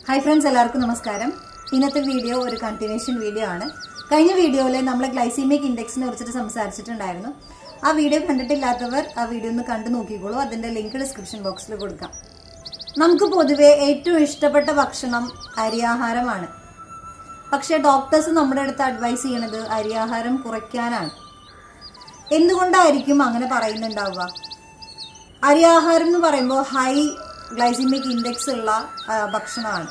Hi friends, എല്ലാവർക്കും നമസ്കാരം. ഇന്നത്തെ വീഡിയോ ഒരു കണ്ടിന്യൂഷൻ വീഡിയോ ആണ്. കഴിഞ്ഞ വീഡിയോയിൽ നമ്മൾ ഗ്ലൈസീമിക് ഇൻഡെക്സിനെ കുറിച്ചിട്ട് സംസാരിച്ചിട്ടുണ്ടായിരുന്നു. ആ വീഡിയോ കണ്ടിട്ടില്ലാത്തവർ ആ വീഡിയോ ഒന്ന് കണ്ടു നോക്കിക്കോളൂ. അതിൻ്റെ ലിങ്ക് ഡിസ്ക്രിപ്ഷൻ ബോക്സിൽ കൊടുക്കാം. നമുക്ക് പൊതുവെ ഏറ്റവും ഇഷ്ടപ്പെട്ട ഭക്ഷണം അരിയാഹാരമാണ്. പക്ഷേ ഡോക്ടേഴ്സ് നമ്മുടെ അടുത്ത് അഡ്വൈസ് ചെയ്യണത് അരിയാഹാരം കുറയ്ക്കാനാണ്. എന്തുകൊണ്ടായിരിക്കും അങ്ങനെ പറയുന്നുണ്ടാവുക? അരിയാഹാരം എന്ന് പറയുമ്പോൾ ഹൈ ഗ്ലൈസിമിക് ഇൻഡെക്സ് ഉള്ള ഭക്ഷണമാണ്.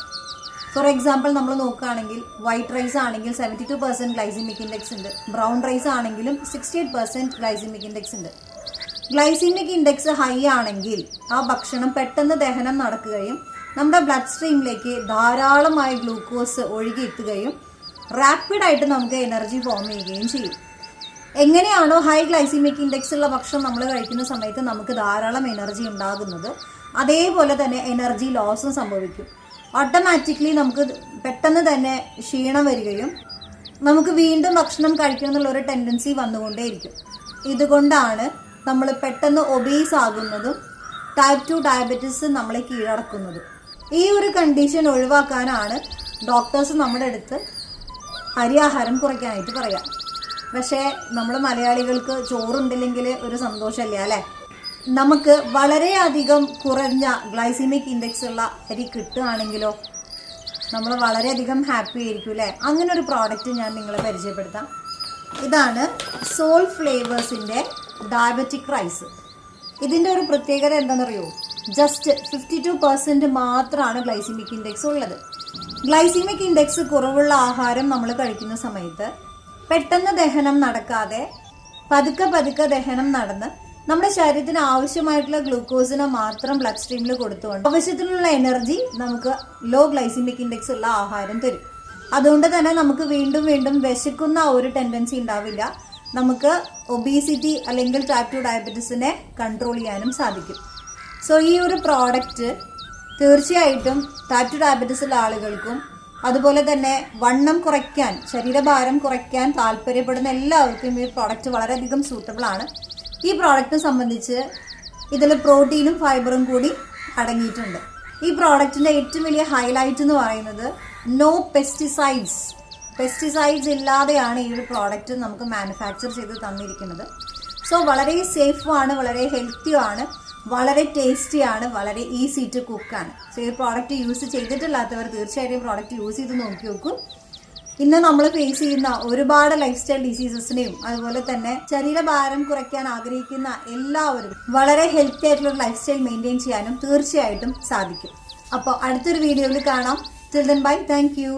ഫോർ എക്സാമ്പിൾ നമ്മൾ നോക്കുകയാണെങ്കിൽ വൈറ്റ് റൈസ് ആണെങ്കിൽ 72% ഗ്ലൈസിമിക് ഇൻഡെക്സ് ഉണ്ട്. ബ്രൗൺ റൈസ് ആണെങ്കിലും 68% ഗ്ലൈസിമിക് ഇൻഡെക്സ് ഉണ്ട്. ഗ്ലൈസിമിക് ഇൻഡെക്സ് ഹൈ ആണെങ്കിൽ ആ ഭക്ഷണം പെട്ടെന്ന് ദഹനം നടക്കുകയും നമ്മുടെ ബ്ലഡ് സ്ട്രീമിലേക്ക് ധാരാളമായി ഗ്ലൂക്കോസ് ഒഴുകിയെത്തുകയും റാപ്പിഡായിട്ട് നമുക്ക് എനർജി ഫോം ചെയ്യുകയും ചെയ്യും. എങ്ങനെയാണോ ഹൈ ഗ്ലൈസിമിക് ഇൻഡെക്സ് ഉള്ള ഭക്ഷണം നമ്മൾ കഴിക്കുന്ന സമയത്ത് നമുക്ക് ധാരാളം എനർജി ഉണ്ടാകുന്നത്, അതേപോലെ തന്നെ എനർജി ലോസും സംഭവിക്കും. ഓട്ടോമാറ്റിക്കലി നമുക്ക് പെട്ടെന്ന് തന്നെ ക്ഷീണം വരികയും നമുക്ക് വീണ്ടും ഭക്ഷണം കഴിക്കണം എന്നുള്ളൊരു ടെൻഡൻസി വന്നുകൊണ്ടേയിരിക്കും. ഇതുകൊണ്ടാണ് നമ്മൾ പെട്ടെന്ന് ഒബീസ് ആകുന്നതും ടൈപ്പ് 2 ഡയബറ്റീസ് നമ്മളെ കീഴടക്കുന്നതും. ഈ ഒരു കണ്ടീഷൻ ഒഴിവാക്കാനാണ് ഡോക്ടേഴ്സ് നമ്മുടെ അടുത്ത് അരിയാഹാരം കുറയ്ക്കാനായിട്ട് പറയാം. പക്ഷേ നമ്മൾ മലയാളികൾക്ക് ചോറുണ്ടില്ലെങ്കിൽ ഒരു സന്തോഷമല്ല അല്ലേ? നമുക്ക് വളരെയധികം കുറഞ്ഞ ഗ്ലൈസിമിക് ഇൻഡെക്സ് ഉള്ള അരി കിട്ടുകയാണെങ്കിലോ നമ്മൾ വളരെയധികം ഹാപ്പി ആയിരിക്കും അല്ലേ? അങ്ങനെ ഒരു പ്രോഡക്റ്റ് ഞാൻ നിങ്ങളെ പരിചയപ്പെടുത്താം. ഇതാണ് സോൾ ഫ്ലേവേഴ്സിൻ്റെ ഡയബറ്റിക് റൈസ്. ഇതിൻ്റെ ഒരു പ്രത്യേകത എന്താണെന്നറിയോ? ജസ്റ്റ് 52% മാത്രമാണ് ഗ്ലൈസിമിക് ഇൻഡെക്സ് ഉള്ളത്. ഗ്ലൈസിമിക് ഇൻഡെക്സ് കുറവുള്ള ആഹാരം നമ്മൾ കഴിക്കുന്ന സമയത്ത് പെട്ടെന്ന് ദഹനം നടക്കാതെ പതുക്കെ ദഹനം നടന്ന് നമ്മുടെ ശരീരത്തിന് ആവശ്യമായിട്ടുള്ള ഗ്ലൂക്കോസിനെ മാത്രം ബ്ലഡ് സ്ട്രീമിൽ കൊടുത്തുകൊണ്ട് ആവശ്യത്തിനുള്ള എനർജി നമുക്ക് ലോ ഗ്ലൈസിമിക് ഇൻഡെക്സ് ഉള്ള ആഹാരം തരും. അതുകൊണ്ട് തന്നെ നമുക്ക് വീണ്ടും വിശക്കുന്ന ഒരു ടെൻഡൻസി ഉണ്ടാവില്ല. നമുക്ക് ഒബീസിറ്റി അല്ലെങ്കിൽ ടൈപ്പ് 2 ഡയബറ്റീസിനെ കൺട്രോൾ ചെയ്യാനും സാധിക്കും. സോ ഈ ഒരു പ്രോഡക്റ്റ് തീർച്ചയായിട്ടും ടൈപ്പ് 2 ഡയബറ്റീസ് ഉള്ള ആളുകൾക്കും അതുപോലെ തന്നെ വണ്ണം കുറയ്ക്കാൻ, ശരീരഭാരം കുറയ്ക്കാൻ താല്പര്യപ്പെടുന്ന എല്ലാവർക്കും ഈ പ്രോഡക്റ്റ് വളരെയധികം സൂട്ടബിൾ ആണ്. ഈ പ്രോഡക്റ്റിനെ സംബന്ധിച്ച് ഇതിൽ പ്രോട്ടീനും ഫൈബറും കൂടി അടങ്ങിയിട്ടുണ്ട്. ഈ പ്രോഡക്റ്റിൻ്റെ ഏറ്റവും വലിയ ഹൈലൈറ്റ് എന്ന് പറയുന്നത് നോ പെസ്റ്റിസൈഡ്സ് ഇല്ലാതെയാണ് ഈ ഒരു പ്രോഡക്റ്റ് നമുക്ക് മാനുഫാക്ചർ ചെയ്ത് തന്നിരിക്കുന്നത്. സോ വളരെ സേഫുമാണ്, വളരെ ഹെൽത്തിയാണ്, വളരെ ടേസ്റ്റിയാണ്, വളരെ ഈസി ടു കുക്കാണ്. സോ ഈ പ്രോഡക്റ്റ് യൂസ് ചെയ്തിട്ടില്ലാത്തവർ തീർച്ചയായിട്ടും പ്രോഡക്റ്റ് യൂസ് ചെയ്ത് നോക്കി നോക്കും. ഇന്ന് നമ്മൾ ഫേസ് ചെയ്യുന്ന ഒരുപാട് ലൈഫ് സ്റ്റൈൽ ഡിസീസസിനെയും അതുപോലെ തന്നെ ശരീരഭാരം കുറയ്ക്കാൻ ആഗ്രഹിക്കുന്ന എല്ലാവരും വളരെ ഹെൽത്തി ആയിട്ടുള്ള ലൈഫ് സ്റ്റൈൽ മെയിൻറ്റെയിൻ ചെയ്യാനും തീർച്ചയായിട്ടും സാധിക്കും. അപ്പോൾ അടുത്തൊരു വീഡിയോയിൽ കാണാം. Till then bye, thank you.